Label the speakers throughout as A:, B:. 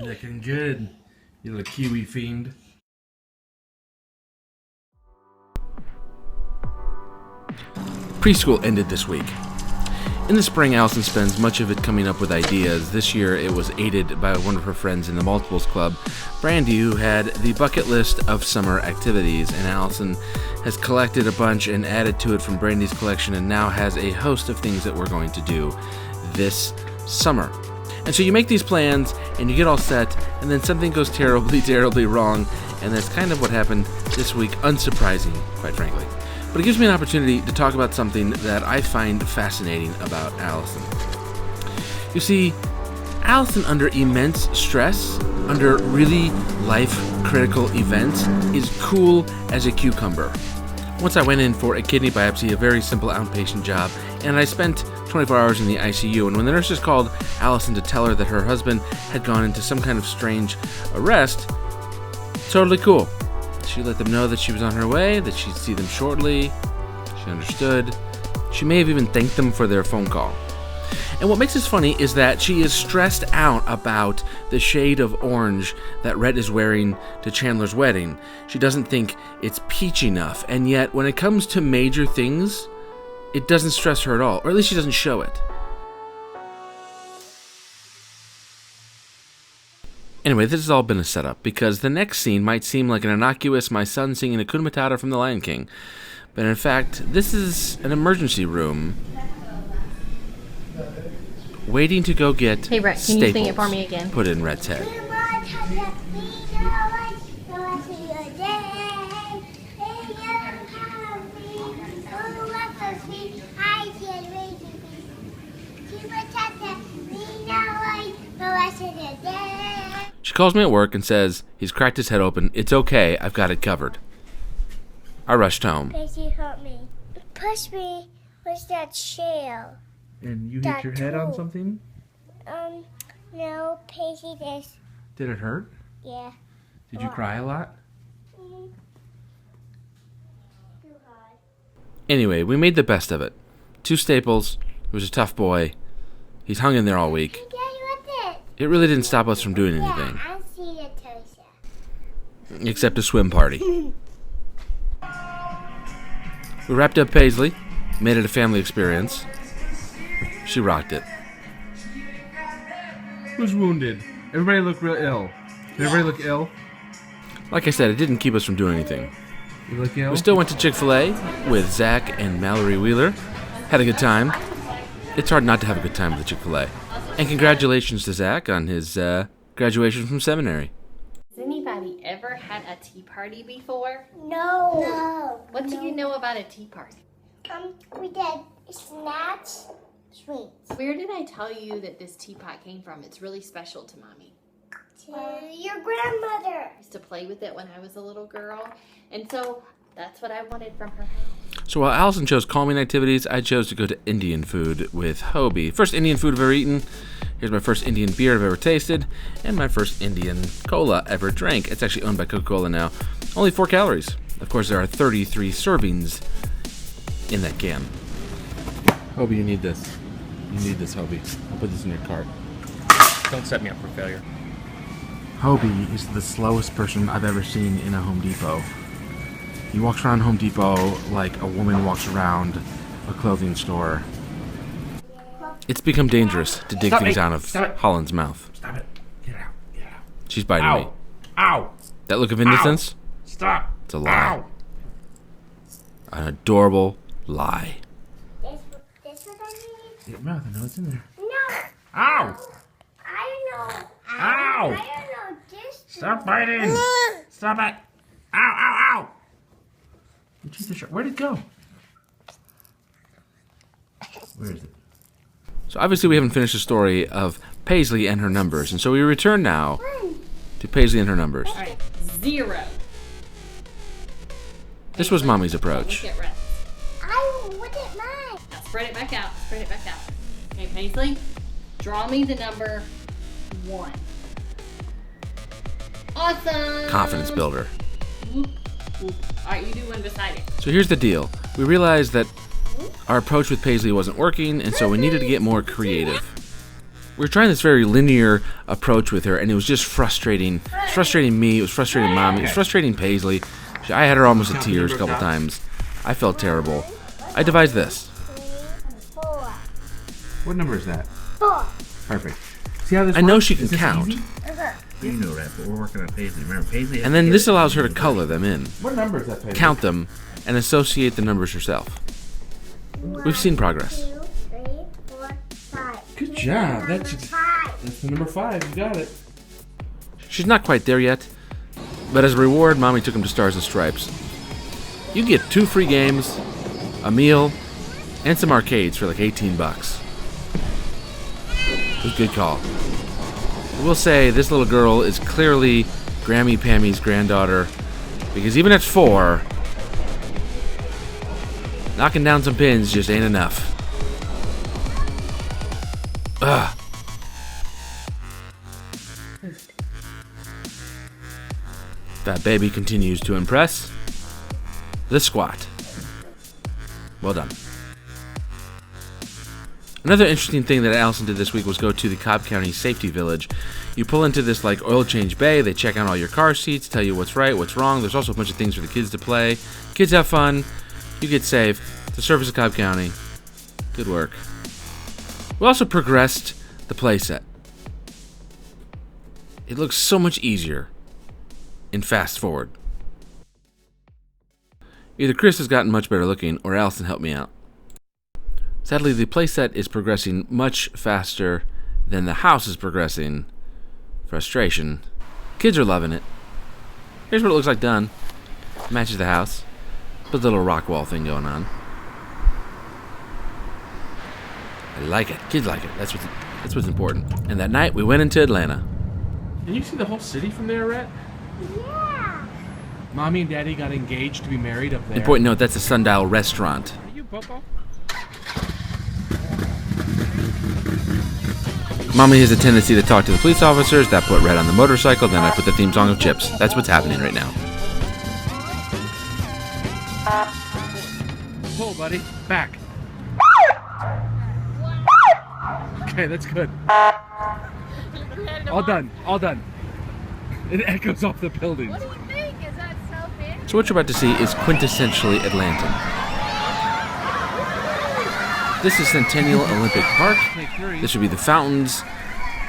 A: Looking good, you little kiwi fiend. Preschool ended this week. In the spring, Allison spends much of it coming up with ideas. This year, it was aided by one of her friends in the Multiples Club, Brandy, who had the bucket list of summer activities, and Allison has collected a bunch and added to it from Brandy's collection and now has a host of things that we're going to do this summer. And so you make these plans and you get all set, and then something goes terribly wrong, and that's kind of what happened this week, unsurprising, quite frankly. But it gives me an opportunity to talk about something that I find fascinating about Allison. You see, Allison, under immense stress, under really life-critical events, is cool as a cucumber. Once I went in for a kidney biopsy, a very simple outpatient job, and I spent 24 hours in the ICU, and when the nurses called Allison to tell her that her husband had gone into some kind of strange arrest, totally cool. She let them know that she was on her way, that she'd see them shortly. She understood. She may have even thanked them for their phone call. And what makes this funny is that she is stressed out about the shade of orange that Rhett is wearing to Chandler's wedding. She doesn't think it's peach enough, and yet when it comes to major things, it doesn't stress her at all, or at least she doesn't show it. Anyway, this has all been a setup, because the next scene might seem like an innocuous my son singing Hakuna Matata from The Lion King. But in fact, this is an emergency room waiting to go get
B: Hey, Rhett, can
A: staples
B: you sing it for me again?
A: put in Rhett's head. She calls me at work and says he's cracked his head open. It's okay, I've got it covered. I rushed home.
C: Paisley, help me. Push me with that shell.
A: And you
C: hit
A: hit
C: your
A: your head on
C: tool.
A: something?
C: No, Paisley, this.
A: Did it hurt?
C: Yeah.
A: Did you cry a lot?
C: Too hard.
A: Anyway, we made the best of it. 2 staples. He was a tough boy. He's hung in there all week.
C: Daddy, what's it?
A: It really didn't stop us from doing anything,
C: Yeah, I see the toaster.
A: except a swim party. We wrapped up Paisley, made it a family experience. She rocked it. Who's wounded? Everybody look real ill. Did everybody look ill? Like I said, it didn't keep us from doing anything. You look ill? We still went to Chick-fil-A with Zach and Mallory Wheeler. Had a good time. It's hard not to have a good time with Chick-fil-A. And congratulations to Zach on his graduation from seminary.
B: Has anybody ever had a tea party before?
C: No.
B: What do you know about a tea party?
C: We did snacks, sweets.
B: Where did I tell you that this teapot came from? It's really special to Mommy.
C: To your grandmother.
B: I used to play with it when I was a little girl, and so that's what I wanted from her house.
A: So while Allison chose calming activities, I chose to go to Indian food with Hobie. First Indian food I've ever eaten. Here's my first Indian beer I've ever tasted, and my first Indian cola ever drank. It's actually owned by Coca-Cola now. Only 4 calories. Of course, there are 33 servings in that can. Hobie, you need this. You need this, Hobie. I'll put this in your cart.
D: Don't set me up for failure.
A: Hobie is the slowest person I've ever seen in a Home Depot. He walks around Home Depot like a woman walks around a clothing store. It's become dangerous to dig things out of Holland's mouth.
D: Stop it. Get it out. Get it out.
A: She's biting me.
D: Ow.
A: That look of innocence?
D: Stop.
A: It's a lie.
D: Ow.
A: An adorable lie.
C: This what I need?
A: Get your mouth, I know it's in there.
C: No.
D: Ow.
C: I don't know.
D: Ow.
C: I don't know this.
D: Stop biting. Stop it. Ow.
A: Where'd it go? Where is it? So obviously we haven't finished the story of Paisley and her numbers, and so we return now to Paisley and her numbers.
B: All right, 0.
A: This was Mommy's approach.
B: Look at Rhett.
C: I wouldn't mind.
B: Now spread it back out. Spread it back out. Okay, Paisley, draw me the number 1. Awesome.
A: Confidence builder.
B: Whoop, whoop. All right, you do one beside it.
A: So here's the deal. We realized that our approach with Paisley wasn't working, and so we needed to get more creative. We were trying this very linear approach with her, and it was just frustrating. It was frustrating me, it was frustrating Mommy, it was frustrating Paisley. I had her almost in tears a couple times. I felt terrible. I devised this.
C: 4.
D: What number is that?
C: 4.
D: Perfect. See how this
A: I know
D: works?
A: she can
D: Is this
A: count.
D: easy? You know that, but we're working on Paisley. Remember, Paisley.
A: And then this allows her to color them in,
D: What number is that, Paisley?
A: count them, and associate the numbers herself. We've seen progress.
C: 2, 3, 4, 5.
D: Good job. That's
C: 5.
D: the number 5. You got it.
A: She's not quite there yet, but as a reward, Mommy took him to Stars and Stripes. You get 2 free games, a meal, and some arcades for like $18. It was a good call. I will say this little girl is clearly Grammy Pammy's granddaughter, because even at 4, knocking down some pins just ain't enough. Ugh. That baby continues to impress. The squat. Well done. Another interesting thing that Allison did this week was go to the Cobb County Safety Village. You pull into this like oil change bay, they check out all your car seats, tell you what's right, what's wrong. There's also a bunch of things for the kids to play. Kids have fun, you get safe. The service of Cobb County. Good work. We also progressed the playset. It looks so much easier in fast forward. Either Chris has gotten much better looking or Allison helped me out. Sadly, the playset is progressing much faster than the house is progressing. Frustration. Kids are loving it. Here's what it looks like done. Matches the house. Put the little rock wall thing going on. I like it. Kids like it. That's what's important. And that night, we went into Atlanta.
D: Can you see the whole city from there, Rhett?
C: Yeah.
D: Mommy and Daddy got engaged to be married up there.
A: Important note, that's a Sundial restaurant.
D: Are you Popo?
A: Mommy has a tendency to talk to the police officers. That put Rhett on the motorcycle. Then I put the theme song of Chips. That's what's happening right now.
D: Pull, buddy. Back. Okay, that's good. All done. All done. It echoes off the buildings.
B: What do you think? Is that so big?
A: So what you're about to see is quintessentially Atlanta. This is Centennial Olympic Park. This would be the fountains.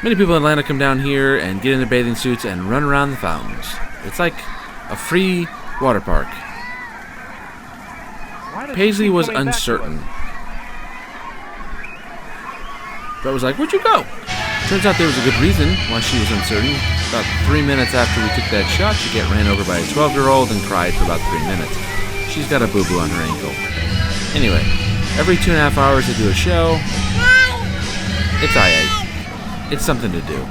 A: Many people in Atlanta come down here and get into bathing suits and run around the fountains. It's like a free water park. Paisley was uncertain. Brett was like, "Where'd you go?" Turns out there was a good reason why she was uncertain. About 3 minutes after we took that shot, she got ran over by a 12-year-old and cried for about 3 minutes. She's got a boo-boo on her ankle. Anyway, every 2.5 hours they do a show. It's alright. It's something to do.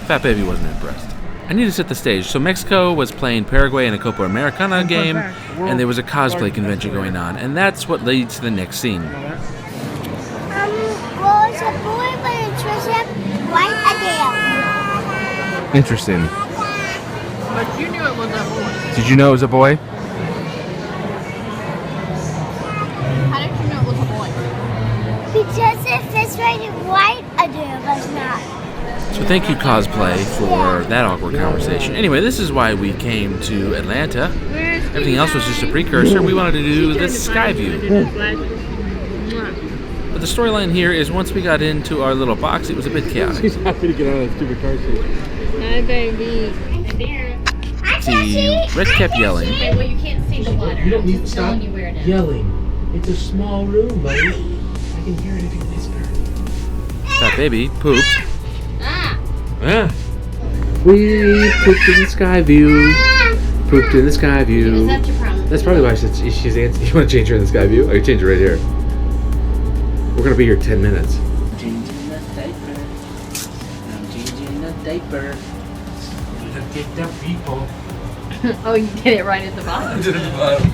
A: Fat Baby wasn't impressed. I need to set the stage. So Mexico was playing Paraguay in a Copa Americana game, and there was a cosplay convention going on, and that's what leads to the next scene.
C: Well, it's a boy, but it's dressed up white Adele.
D: Interesting.
B: But you knew it was a boy.
D: Did you know it was a boy?
B: How did you know it was a boy?
C: Because it fits right in white Adele, but it's not.
A: So thank you, cosplay, for that awkward conversation. Anyway, this is why we came to Atlanta. Everything else was just a precursor. We wanted to do the sky view. But the storyline here is once we got into our little box, it was a bit chaotic.
D: She's happy to get out of that stupid car seat.
B: Hi, baby.
A: See, Rhett kept yelling.
B: Okay, well, you can't see the water.
D: You don't
B: I'm
D: need to
B: just
D: stop
B: telling you where it is.
D: yelling. It's a small room, buddy. I can hear it if you whisper.
A: Fat Baby pooped.
B: Ah!
D: Ah.
A: We pooped in the sky view. Pooped in the sky view.
B: Is that your problem?
A: That's probably why she's answering. You want to change her in the sky view? I can change it right here. We're gonna be here 10 minutes.
E: Changing the diaper. I'm changing the diaper.
D: Look at the people.
B: Oh, you did it right at the bottom.
D: To the bottom.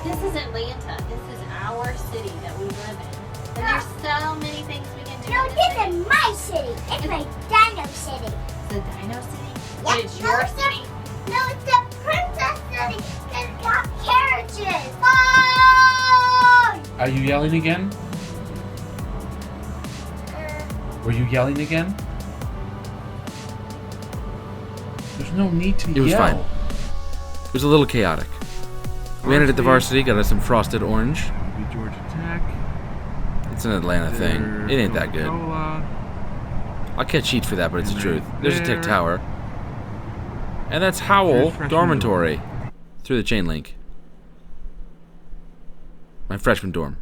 B: This is Atlanta. This is our city that we live in. And there's so many things we can do.
C: No,
B: in
C: this is my city. It's my dino city.
B: the Dino City.
C: Yeah,
B: But it's your
C: no,
B: city.
C: No, it's the princess city. It's got carriages. Oh!
D: Are you yelling again? Were you yelling again? There's no need to yell.
A: It was fine. It was a little chaotic. We ended at the varsity, got us some frosted orange.
D: Maybe Georgia Tech.
A: It's an Atlanta thing. It ain't that good.
D: Coca-Cola.
A: I'll catch heat for that, but it's the
D: And
A: truth.
D: right
A: There's a Tech
D: there.
A: Tower. And that's Howell
D: Here's freshman
A: Dormitory. Through the chain link. My freshman dorm.